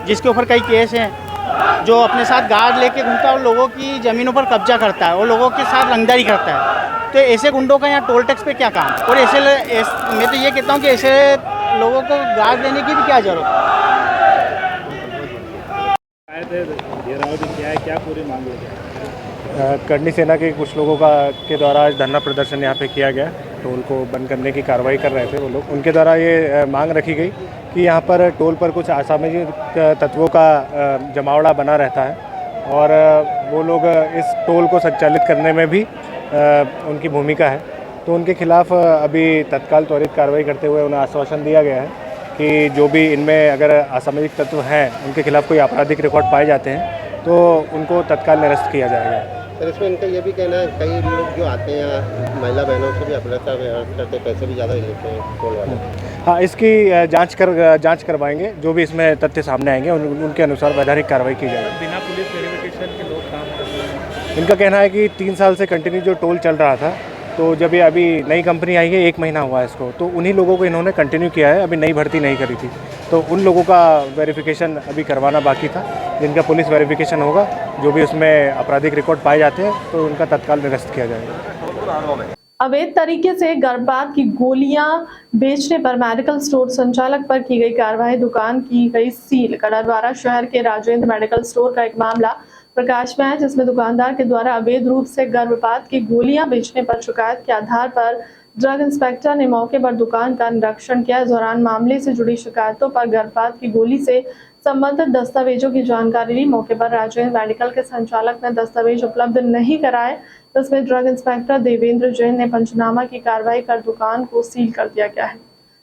जिसके ऊपर कई केस हैं, जो अपने साथ गार्ड लेके घूमता है और लोगों की ज़मीनों पर कब्जा करता है और लोगों के साथ रंगदारी करता है। तो ऐसे गुंडों का यहाँ टोल टैक्स पे क्या काम? और मैं तो ये कहता हूँ कि ऐसे लोगों को गार्ड देने की भी क्या ज़रूरत है? क्या पूरी मांग है? करनी सेना के कुछ लोगों के द्वारा आज धरना प्रदर्शन यहाँ पे किया गया। टोल को बंद करने की कार्रवाई कर रहे थे वो लोग। उनके द्वारा ये मांग रखी गई कि यहाँ पर टोल पर कुछ असामाजिक तत्वों का जमावड़ा बना रहता है, और वो लोग इस टोल को संचालित करने में भी उनकी भूमिका है। तो उनके खिलाफ अभी तत्काल त्वरित कार्रवाई करते हुए उन्हें आश्वासन दिया गया है कि जो भी इनमें अगर असामाजिक तत्व हैं उनके खिलाफ कोई आपराधिक रिकॉर्ड पाए जाते हैं तो उनको तत्काल निरस्त किया जाएगा। सर, इसमें इनका ये भी कहना है कई लोग जो आते हैं महिला बहनों से भी अपराध करते, पैसे भी ज़्यादा लेते हैं टोल वाले। हाँ, इसकी जांच करवाएंगे। जो भी इसमें तथ्य सामने आएंगे उनके अनुसार वैधानिक कार्रवाई की जाएगी। बिना पुलिस वेरिफिकेशन के लोग काम कर रहे हैं। इनका कहना है कि 3 साल से कंटिन्यू जो टोल चल रहा था, तो जब ये अभी नई कंपनी आई है 1 महीना हुआ है इसको, तो उन्हीं लोगों को इन्होंने कंटिन्यू किया है, अभी नई भर्ती नहीं करी थी। तो उन लोगों का वेरिफिकेशन अभी करवाना बाकी था, जिनका पुलिस वेरिफिकेशन होगा, जो भी उसमें आपराधिक रिकॉर्ड पाए जाते हैं तो उनका तत्काल निरस्त किया जाएगा। अवैध तरीके से गर्भपात की गोलियां बेचने पर मेडिकल स्टोर संचालक पर की गई कार्रवाई, दुकान की गई सील। कड़रवारा शहर के राजेंद्र मेडिकल स्टोर का एक मामला प्रकाश में है, जिसमें दुकानदार के द्वारा अवैध रूप से गर्भपात की गोलियां बेचने पर शिकायत के आधार पर ड्रग इंस्पेक्टर ने मौके पर दुकान का निरीक्षण किया। इस दौरान मामले से जुड़ी शिकायतों पर गर्भपात की गोली से संबंधित दस्तावेजों की जानकारी ली। मौके पर राजेंद्र मेडिकल के संचालक ने दस्तावेज उपलब्ध नहीं कराए, जिसमें ड्रग इंस्पेक्टर देवेंद्र जैन ने पंचनामा की कार्रवाई कर दुकान को सील कर दिया गया है।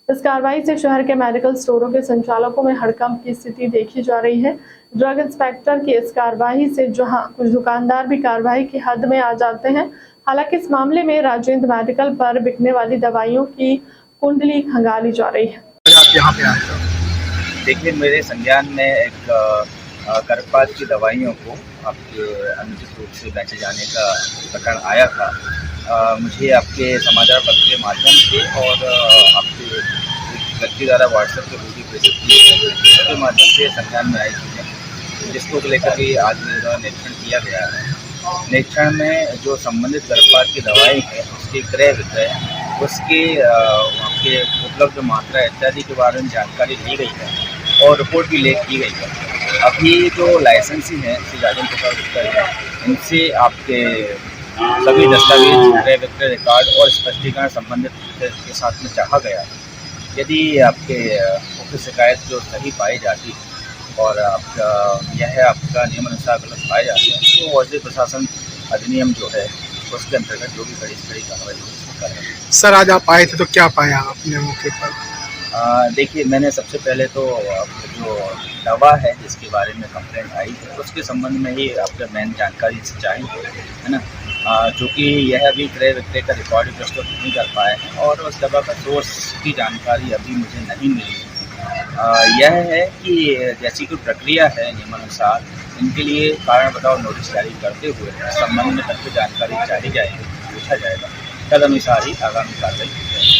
इस कार्रवाई से शहर के मेडिकल स्टोरों के संचालकों में हड़कंप की स्थिति देखी जा रही है। ड्रग इंस्पेक्टर की इस कार्रवाई से जहां कुछ दुकानदार भी कार्रवाई की हद में आ जाते हैं, हालांकि इस मामले में राजेंद्र मेडिकल पर बिकने वाली दवाइयों की कुंडली खंगाली जा रही है। आप यहाँ पे आए? देखिए, मेरे संज्ञान में एक गर्भपात की दवाइयों को आपके अनुचित रूप से बेचे जाने का प्रकरण आया था। मुझे आपके समाचार पत्र के माध्यम से और आपके व्यक्ति द्वारा व्हाट्सएप पे वीडियो प्रेषित किए उसके माध्यम से संज्ञान में आई चीज़ें, जिसको लेकर के आज निरीक्षण किया गया है। निरीक्षण में जो संबंधित गर्भपात की दवाई है उसके क्रय विक्रय, उसके वहाँ के उपलब्ध मात्रा इत्यादि के बारे में जानकारी ली गई है और रिपोर्ट भी लेख की गई है। अभी जो लाइसेंसी हैं श्री राजेंद्र प्रसाद गुप्ता है, इनसे आपके सभी दस्तावेज, क्रय विक्रय रिकॉर्ड और स्पष्टीकरण संबंधित के साथ में चाहा गया। यदि आपके उक्त शिकायत जो सही पाई जाती और आपका यह आपका नियमानुसार गलत पाए जाते हैं तो औषधि प्रशासन अधिनियम जो है उसके अंतर्गत जो भी कड़ी से कड़ी कार्रवाई कर रहे हैं। सर, आज आप आए थे तो क्या पाया आपने मौके पर? देखिए, मैंने सबसे पहले तो जो दवा है जिसके बारे में कंप्लेंट आई है उसके संबंध में ही आपको मेन जानकारी चाहिए, है ना, चूँकि यह अभी क्रय विक्रय का रिकॉर्ड ही प्रस्तुत नहीं कर पाए हैं और उस दवा का सोर्स की जानकारी अभी मुझे नहीं मिली। यह है कि जैसी कोई प्रक्रिया है नियमानुसार इनके लिए कारण बताओ नोटिस जारी करते हुए संबंध में तथ्य जानकारी चाही जाएगी, पूछा जाएगा, तदनुसार ही आगामी कार्रवाई की जाएगी।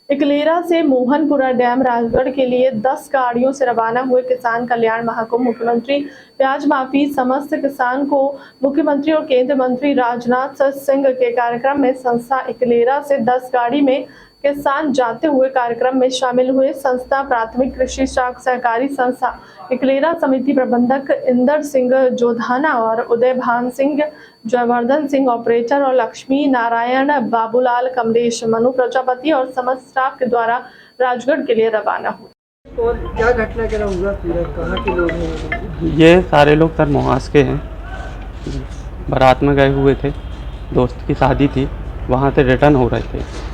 इकलेरा से मोहनपुरा डैम राजगढ़ के लिए 10 गाड़ियों से रवाना हुए किसान कल्याण महाकुंभ। मुख्यमंत्री प्याज माफी समस्त किसान को मुख्यमंत्री और केंद्रीय मंत्री राजनाथ सिंह के कार्यक्रम में संस्था इकलेरा से 10 गाड़ी में किसान जाते हुए कार्यक्रम में शामिल हुए। संस्था प्राथमिक कृषि शाख सहकारी संस्था इकलेरा समिति प्रबंधक इंदर सिंह जोधाना और उदय भान सिंह, जयवर्धन सिंह ऑपरेटर और लक्ष्मी नारायण, बाबूलाल, कमलेश, मनु प्रजापति और समस्त स्टाफ के द्वारा राजगढ़ के लिए रवाना हुए। और क्या घटना क्या हुआ, पूरा कहाँ के लोग हैं? ये सारे लोग सर मोहास के हैं, बारात में गए हुए थे, दोस्त की शादी थी, वहाँ से रिटर्न हो रहे थे।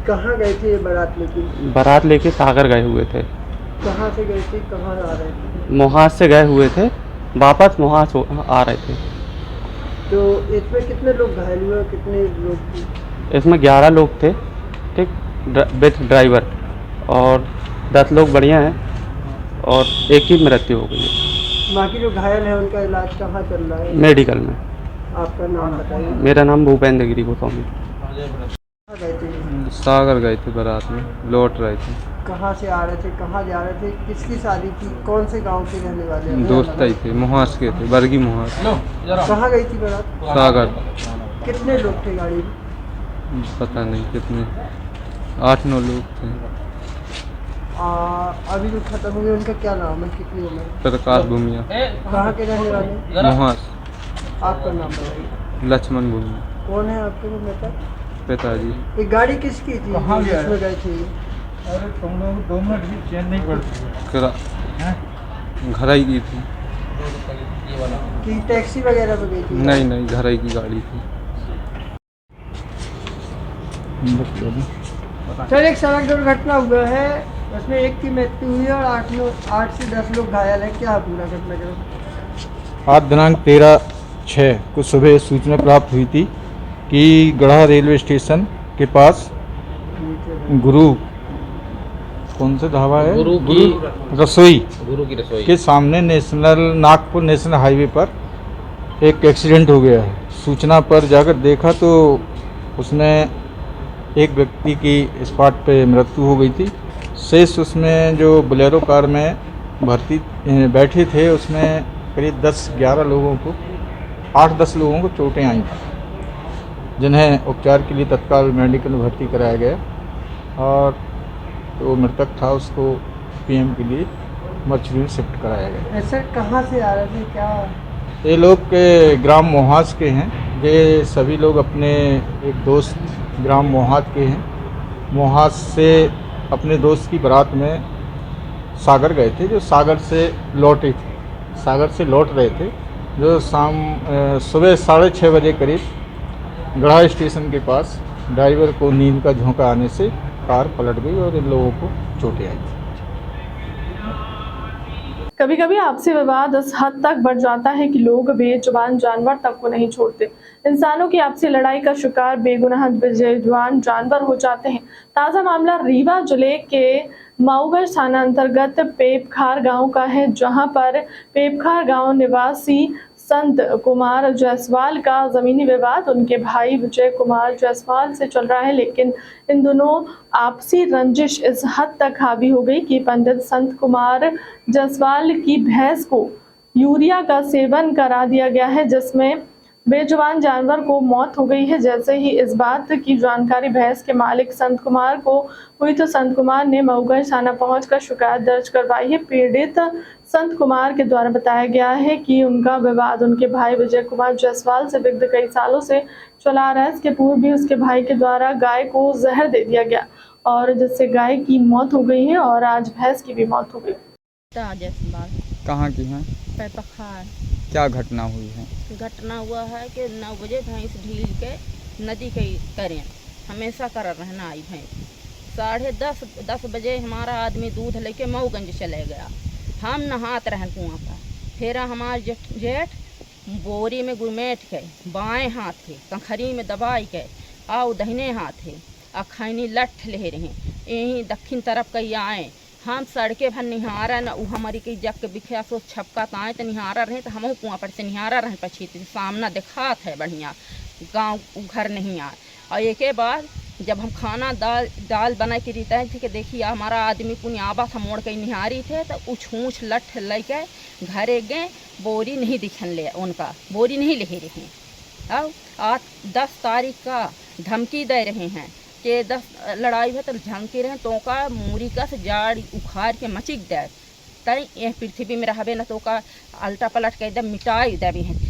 कहाँ गए थे ये बारात लेके? बारात लेके सागर गए हुए थे। कहाँ से गए थे, कहाँ आ रहे थे? मोहास से गए हुए थे, वापस मोहास आ रहे थे। तो इसमें कितने लोग घायल हुए, कितने लोग थे? इसमें 11 लोग थे, ठीक, विथ ड्राइवर, और 10 लोग बढ़िया हैं और एक की मृत्यु हो गई है। बाकी जो घायल है उनका इलाज कहाँ चल रहा है? मेडिकल में। आपका नाम बताइए। मेरा नाम भूपेंद्र गिरी गोस्वामी। सागर गए थे बारात में, लौट रहे थे। कहाँ से आ रहे थे, कहाँ जा रहे थे, किसकी शादी थी, कौन से गांव के रहने वाले हैं? दोस्त ही थे, मोहास के थे, बरगी मोहास। कहाँ गई थी बारात? सागर। कितने लोग थे गाड़ी में? पता नहीं कितने, 8-9 लोग थे। अभी जो खत्म हुए उनका क्या नाम है, कितनी उम्र? प्रकाश भूमिया। कहाँ के रहने वाले? मोहास। आपका नाम बताइए। लक्ष्मण भूमिया। कौन है आपके नेता? पिताजी। ये गाड़ी किसकी थी, जिसमें गए थे? अरे तुम लोग 2 मिनट भी चेंज नहीं करते। घर ही की थी। कि टैक्सी वगैरह में गई थी? नहीं, घर ही की गाड़ी थी। सर, एक सड़क दुर्घटना हुआ है, उसमें एक की मृत्यु हुई और 8 से 10 लोग घायल हैं। क्या पूरा घटना करो? आज दिनांक 13/6 को सुबह सूचना प्राप्त हुई थी कि गढ़ा रेलवे स्टेशन के पास गुरु कौन सा ढाबा है, गुरु की रसोई के सामने नागपुर नेशनल हाईवे पर एक एक्सीडेंट हो गया है। सूचना पर जाकर देखा तो उसमें एक व्यक्ति की स्पॉट पे मृत्यु हो गई थी। शेष उसमें जो बोलेरो कार में बैठे थे उसमें करीब 10-11 लोगों को, 8-10 लोगों को चोटें आई, जिन्हें उपचार के लिए तत्काल मेडिकल में भर्ती कराया गया और तो मृतक था उसको पीएम के लिए मर्चरी में शिफ्ट कराया गया। सर, कहाँ से आ रहे थे, क्या? ये लोग के ग्राम मोहास के हैं। ये सभी लोग अपने एक दोस्त ग्राम मोहास के हैं। मोहास से अपने दोस्त की बारात में सागर गए थे, जो सागर से लौटे थे, सागर से लौट रहे थे, जो सुबह 6:30 बजे करीब गढ़ा स्टेशन के पास ड्राइवर को नींद का झोंका आने से कार पलट गई और इन लोगों को चोटें आई। कभी कभी आपसी विवाद इस हद तक बढ़ जाता है कि लोग बेजुबान जानवर तक को नहीं छोड़ते। इंसानों की आपसी लड़ाई का शिकार बेगुनाह बेजुबान जानवर हो जाते हैं। ताज़ा मामला रीवा जिले के माऊगंज थाना अंतर्गत पेपखार गांव का है, जहां पर पेपखार गांव निवासी संत कुमार जायसवाल का जमीनी विवाद उनके भाई विजय कुमार जायसवाल से चल रहा है। लेकिन इन दोनों आपसी रंजिश इस हद तक हावी हो गई कि पंडित संत कुमार जायसवाल की भैंस को यूरिया का सेवन करा दिया गया है, जिसमें बेजुबान जानवर को मौत हो गई है। जैसे ही इस बात की जानकारी भैंस के मालिक संत कुमार को हुई तो संत कुमार ने मऊगंज थाना पहुंचकर शिकायत दर्ज करवाई है। पीड़ित संत कुमार के द्वारा बताया गया है कि उनका विवाद उनके भाई विजय कुमार जायसवाल से विगत कई सालों से चला आ रहा है। इसके पूर्व भी उसके भाई के द्वारा गाय को जहर दे दिया गया और जिससे गाय की मौत हो गई है और आज भैंस की भी मौत हो गई। कहाँ की हैं? क्या घटना हुई है? घटना हुआ है कि 9 बजे भैंस ढील के नदी के करें हमेशा कर रहना आई भैंस। 10:30 बजे हमारा आदमी दूध लेके मऊगंज चले गया। हम नहात रहें कुआं पर। फिर हमारे जेठ बोरी में गुमेट के बाएं हाथ थे, कंखरी में दबाई के आओ दहिने हाथ थे, अखैनी लठ ले रहे यहीं दक्षिण तरफ कहीं आए। हम सड़के भर निहारा न उ हमारी के जग के बिखिया सो छपका ताए तो निहारा रहे तो हम कुआं पर से निहारा रहे पछी सामना दिखात है बढ़िया गांव घर नहीं आए। और एक के बाद जब हम खाना दाल बना के रहता है कि देखिए हमारा आदमी कुछ आबा था मोड़ के निहारी थे तो उ छूछ लठ लेके घरे गए बोरी नहीं दिखन ले उनका बोरी नहीं ले रहे। अब आज 10 तारीख का धमकी दे रहे हैं कि 10 लड़ाई है तो झंकी रहे तो का मूरी का से जाड़ उखाड़ के मचिक दे तई ये पृथ्वी में रहबे न तो का अल्टा पलट के एकदम मिटाई देवी है।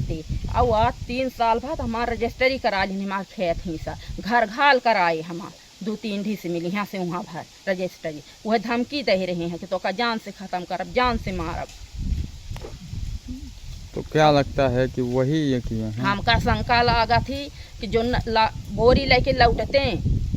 और आज 3 साल बाद हमारा रजिस्ट्री करा ली हमारे खेत ही सा घर घाल कराए हमार 2-3 ढी से मिली यहाँ से वहाँ भर रजिस्ट्री वह धमकी दे रहे हैं कि तो का जान से ख़त्म करब जान से मारब। तो क्या लगता है कि वही ये किए हैं? हमका शंका लगा थी कि जो बोरी लेके लौटते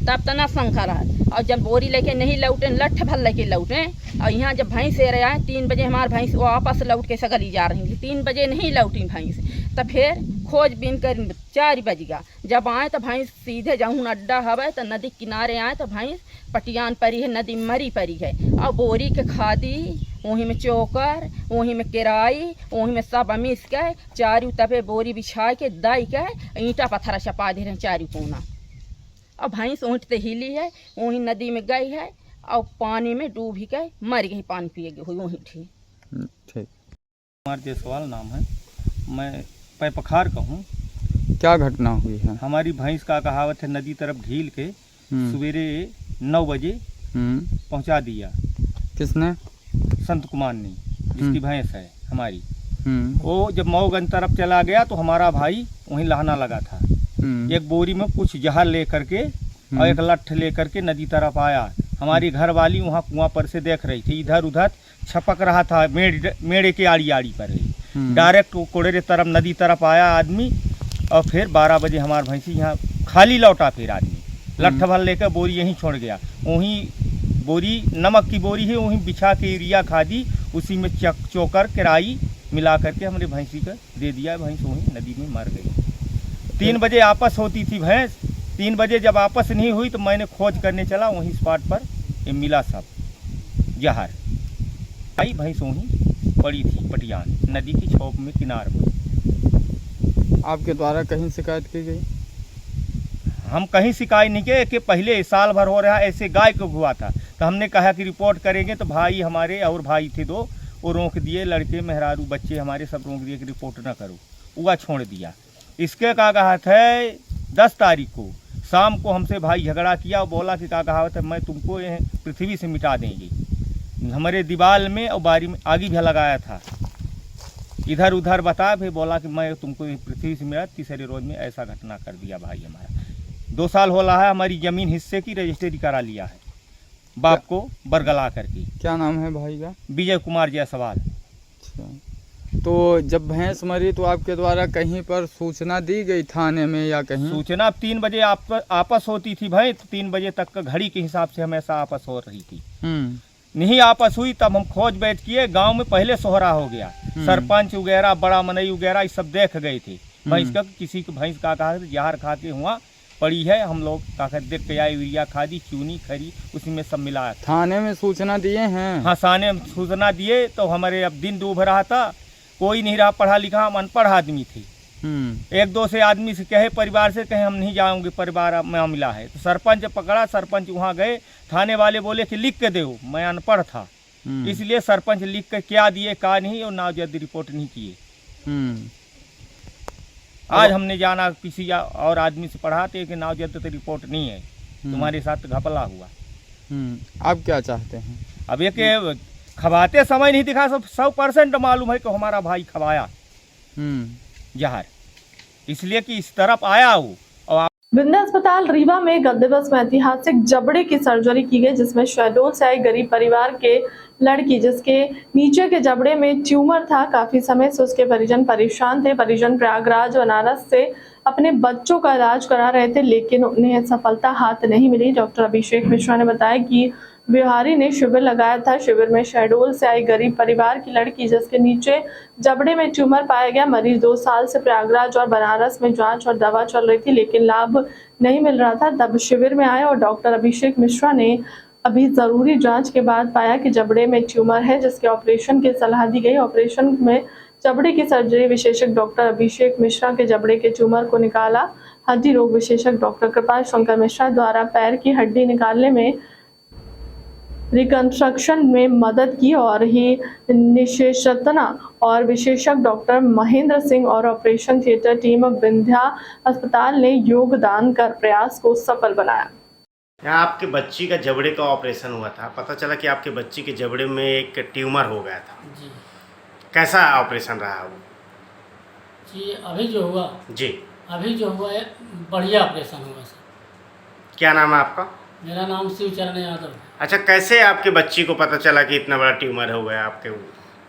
तब तना शंका रहा और जब बोरी लेके नहीं लौटे लठ भर लेके लौटे और यहाँ जब भैंस से रहे आए 3 बजे हमारे भैंस वापस लौट के सगली जा रही थी 3 बजे नहीं लौटी भैंस तो फिर खोजबीन कर 4 बज गया। जब आए तो भैंस सीधे जाऊँ अड्डा हवे तो नदी किनारे आए तो भैंस पटियान परी है नदी मरी परी है और बोरी के खादी वहीं में चोकर वहीं में किराई वहीं में सब अमीस के चारू तबे बोरी बिछा के दाई के ईंटा पत्थर छपा दे रहे हैं चारू कोना और भैंस ऊँटते हिली है वहीं नदी में गई है और पानी में डूब के मर गई पानी पिए हुई वहीं थी। ठीक। कुमार जायसवाल नाम है, मैं पैपखार का हूँ। क्या घटना हुई है? हमारी भैंस का कहावत है नदी तरफ ढील के सवेरे 9 बजे पहुँचा दिया। किसने? संत कुमार ने, जिसकी भैंस है हमारी। वो जब मऊगंज तरफ चला गया तो हमारा भाई वहीं लहना लगा था। एक बोरी में कुछ जहर ले करके और एक लठ ले करके नदी तरफ आया। हमारी घर वाली वहाँ कुआं पर से देख रही थी, इधर उधर छपक रहा था मेड़े के आड़ी आड़ी पर डायरेक्ट कोड़े तरफ नदी तरफ आया आदमी और फिर 12 बजे हमारे भैंसी यहाँ खाली लौटा। फिर आदमी लठ भर लेकर बोरी यहीं छोड़ गया। वहीं बोरी नमक की बोरी है वहीं बिछा के यूरिया खादी उसी में चोकर किराई मिला करके हमारे भैंसी का दे दिया। भैंस वहीं नदी में मर गई। 3 बजे आपस होती थी भैंस। 3 बजे जब आपस नहीं हुई तो मैंने खोज करने चला वहीं स्पॉट पर ये मिला सब जहर। आई भैंस वहीं पड़ी थी पटियान नदी की छोप में किनार में। आपके द्वारा कहीं शिकायत की गई? हम कहीं शिकायत नहीं किए कि पहले साल भर हो रहा ऐसे गाय को हुआ था तो हमने कहा कि रिपोर्ट करेंगे तो भाई हमारे और भाई थे 2 वो रोक दिए, लड़के मेहरारू बच्चे हमारे सब रोक दिए कि रिपोर्ट ना करो, हुआ छोड़ दिया। इसके का कहावत है 10 तारीख को शाम को हमसे भाई झगड़ा किया और बोला कि का कहावत है मैं तुमको पृथ्वी से मिटा देंगे। हमारे दीवार में और बारी में आगी भी लगाया था, इधर उधर बता फिर बोला कि मैं तुमको पृथ्वी से मिला। तीसरे रोज में ऐसा घटना कर दिया भाई हमारा। 2 साल हो रहा है हमारी ज़मीन हिस्से की रजिस्ट्री करा लिया है बाप को बरगला करके। क्या नाम है भाई का? विजय कुमार जायसवाल। अच्छा, तो जब भैंस मरी तो आपके द्वारा कहीं पर सूचना दी गई थाने में या कहीं? सूचना 3 बजे आपस होती थी भाई, तो 3 बजे तक का घड़ी के हिसाब से हमेशा आपस हो रही थी। नहीं आपस हुई तब हम खोज बैठ किए। गांव में पहले सोहरा हो गया, सरपंच वगैरह बड़ा मनई वगैरह ये सब देख गए थे। भैंस का किसी की भैंस का कहा जहर खा के हुआ पड़ी है। हम लोग का देख के आए यूरिया खादी चूनी खरी उसी में सब मिलाया। थाने में सूचना दिए हैं? हाँ थाने में सूचना दिए तो हमारे अब दिन डूब रहा था, कोई नहीं रहा पढ़ा लिखा, हम अनपढ़ आदमी थे। 1-2 से आदमी से कहे परिवार से कहे हम नहीं जाओगे परिवार में मिला है तो सरपंच पकड़ा। सरपंच वहाँ गए, थाने वाले बोले कि लिख के दो, मैं अनपढ़ था इसलिए सरपंच लिख के क्या दिए क्या नहीं और नामजद रिपोर्ट नहीं किए। आज हमने जाना किसी और आदमी से पढ़ाते कि नामजद तो रिपोर्ट नहीं है, तुम्हारे साथ घपला हुआ। आप क्या चाहते हैं? अब ये खवाते समय नहीं दिखा, 100% मालूम है कि हमारा भाई खवाया जहर, इसलिए कि इस तरफ आया हो। और बिंदा अस्पताल रीवा में गत दिवस में ऐतिहासिक जबड़े की सर्जरी की गई, जिसमें शहडोल से आई गरीब परिवार के लड़की जिसके नीचे के जबड़े में ट्यूमर था। काफी समय से उसके परिजन परेशान थे। परिजन प्रयागराज बनारस से अपने बच्चों का इलाज करा रहे थे, लेकिन उन्हें सफलता हाथ नहीं मिली। डॉक्टर अभिषेक मिश्रा ने बताया कि बिहारी ने शिविर लगाया था। शिविर में शहडोल से आई गरीब परिवार की लड़की जिसके नीचे जबड़े में ट्यूमर पाया गया। मरीज 2 साल से प्रयागराज और बनारस में जांच और दवा चल रही थी, लेकिन लाभ नहीं मिल रहा था। तब शिविर में आए और डॉक्टर अभिषेक मिश्रा ने अभी ज़रूरी जांच के बाद पाया कि जबड़े में ट्यूमर है, जिसके ऑपरेशन की सलाह दी गई। ऑपरेशन में जबड़े की सर्जरी विशेषज्ञ डॉक्टर अभिषेक मिश्रा के जबड़े के ट्यूमर को निकाला। हड्डी रोग विशेषज्ञ डॉक्टर कृपाल शंकर मिश्रा द्वारा पैर की हड्डी निकालने में रिकंस्ट्रक्शन में मदद की और ही निशेषतना और विशेषज्ञ डॉक्टर महेंद्र सिंह और ऑपरेशन थिएटर टीम विंध्या अस्पताल ने योगदान कर प्रयास को सफल बनाया। यहाँ आपके बच्ची का जबड़े का ऑपरेशन हुआ था, पता चला कि आपके बच्ची के जबड़े में एक ट्यूमर हो गया था जी। कैसा ऑपरेशन रहा वो? जी अभी जो हुआ है बढ़िया ऑपरेशन हुआ सर। क्या नाम है आपका? मेरा नाम शिवचरण यादव है। अच्छा, कैसे आपके बच्ची को पता चला कि इतना बड़ा ट्यूमर हो गया आपके?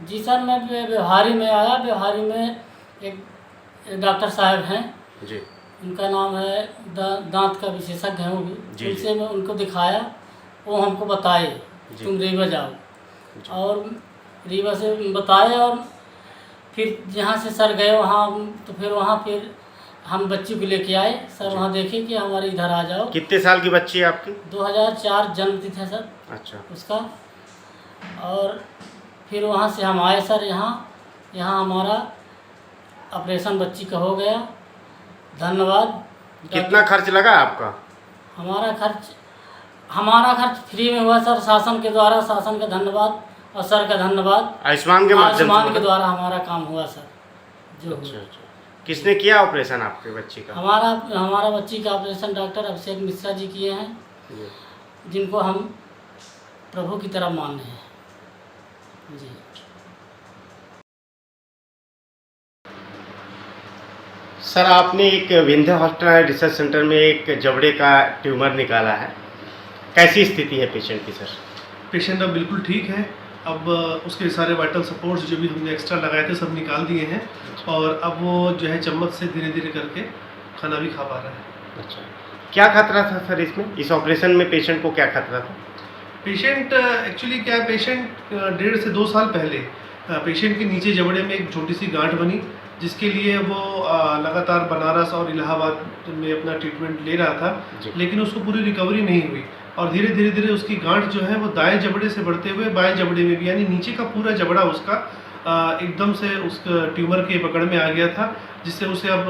जी सर, मैं व्यवहारी में आया। व्यवहारी में एक डॉक्टर साहब हैं जी, उनका नाम है दांत का विशेषज्ञ है वो भी। उनसे मैं उनको दिखाया, वो हमको बताए तुम रीवा जाओ, और रीवा से बताए और फिर जहाँ से सर गए वहाँ, तो फिर वहाँ फिर हम बच्ची को लेके आए सर। वहाँ देखे कि हमारे इधर आ जाओ। कितने साल की बच्ची है आपकी? 2004 जन्म तिथि है सर अच्छा उसका। और फिर वहाँ से हम आए सर यहाँ हमारा ऑपरेशन बच्ची का हो गया। धन्यवाद। कितना खर्च लगा आपका? हमारा खर्च फ्री में हुआ सर, शासन के द्वारा। शासन का धन्यवाद और सर का धन्यवाद। आयुष्मान के माध्यम से के द्वारा हमारा काम हुआ सर जो अच्छा। किसने किया ऑपरेशन आपके बच्ची का? हमारा बच्ची का ऑपरेशन डॉक्टर अभिषेक मिश्रा जी किए हैं, जिनको हम प्रभु की तरह मानते हैं जी। सर, आपने एक विंध्या हॉस्पिटल रिसर्च सेंटर में एक जबड़े का ट्यूमर निकाला है, कैसी स्थिति है पेशेंट की? सर, पेशेंट अब बिल्कुल ठीक है। अब उसके सारे वाइटल सपोर्ट्स जो भी हमने एक्स्ट्रा लगाए थे सब निकाल दिए हैं, और अब वो जो है चम्मच से धीरे धीरे करके खाना भी खा पा रहा है। अच्छा, क्या खतरा था सर इसमें? इस ऑपरेशन में पेशेंट को क्या खतरा था? पेशेंट एक्चुअली क्या है, पेशेंट 1.5 से 2 साल पहले पेशेंट के नीचे जबड़े में एक छोटी सी गांठ बनी, जिसके लिए वो लगातार बनारस और इलाहाबाद में अपना ट्रीटमेंट ले रहा था, लेकिन उसको पूरी रिकवरी नहीं हुई। और धीरे धीरे उसकी गांठ जो है वो दाएं जबड़े से बढ़ते हुए बाएं जबड़े में भी, यानी नीचे का पूरा जबड़ा उसका एकदम से उस ट्यूमर के पकड़ में आ गया था, जिससे उसे अब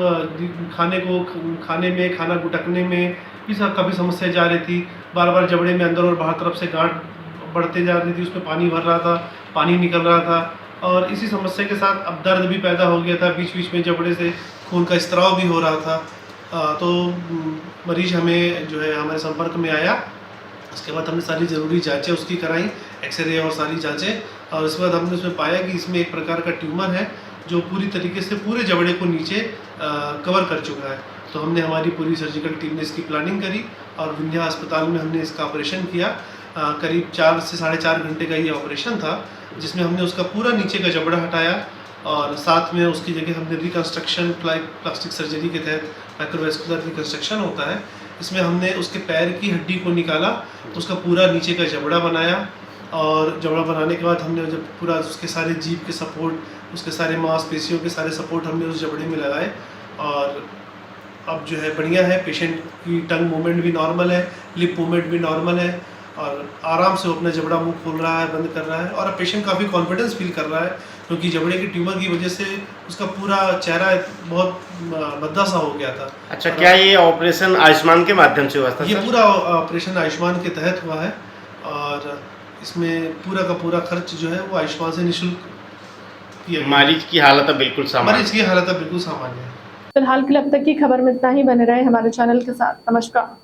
खाने में, खाना गुटकने में भी काफ़ी समस्या जा रही थी। बार बार जबड़े में अंदर और बाहर तरफ से गांठ बढ़ते जा रही थी, उसमें पानी भर रहा था, पानी निकल रहा था, और इसी समस्या के साथ अब दर्द भी पैदा हो गया था। बीच बीच में जबड़े से खून का स्त्राव भी हो रहा था। तो मरीज हमें जो है हमारे संपर्क में आया। उसके बाद हमने सारी ज़रूरी जांचें उसकी कराई, एक्सरे और सारी जांचें, और उसके बाद हमने उसमें पाया कि इसमें एक प्रकार का ट्यूमर है जो पूरी तरीके से पूरे जबड़े को नीचे कवर कर चुका है। तो हमने हमारी पूरी सर्जिकल टीम ने इसकी प्लानिंग करी और विंध्या अस्पताल में हमने इसका ऑपरेशन किया। करीब 4 से 4.5 घंटे का ये ऑपरेशन था, जिसमें हमने उसका पूरा नीचे का जबड़ा हटाया, और साथ में उसकी जगह हमने रिकन्स्ट्रक्शन प्लास्टिक सर्जरी के तहत माइक्रोवेस्कुलर रिकन्स्ट्रक्शन होता है, इसमें हमने उसके पैर की हड्डी को निकाला, उसका पूरा नीचे का जबड़ा बनाया, और जबड़ा बनाने के बाद हमने जब पूरा उसके सारे जीभ के सपोर्ट, उसके सारे मांसपेशियों के सारे सपोर्ट हमने उस जबड़े में लगाए, और अब जो है बढ़िया है। पेशेंट की टंग मूवमेंट भी नॉर्मल है, लिप मूवमेंट भी नॉर्मल है, और आराम से वो अपना जबड़ा मुंह खोल रहा है, बंद कर रहा है, और अब पेशेंट काफ़ी कॉन्फिडेंस फील कर रहा है, क्योंकि जबड़े के ट्यूमर की वजह से उसका पूरा चेहरा बहुत भद्दा सा हो गया था। अच्छा, क्या ये ऑपरेशन आयुष्मान के माध्यम से हुआ था? ये पूरा ऑपरेशन आयुष्मान के तहत हुआ है, और इसमें पूरा का पूरा खर्च जो है वो आयुष्मान से निःशुल्क किया गया। मरीज की हालत बिल्कुल सामान्य? मरीज की हालत बिल्कुल सामान्य है। फिलहाल के लिए अब तक की खबर में इतना ही। बने रहे हमारे चैनल के साथ। नमस्कार।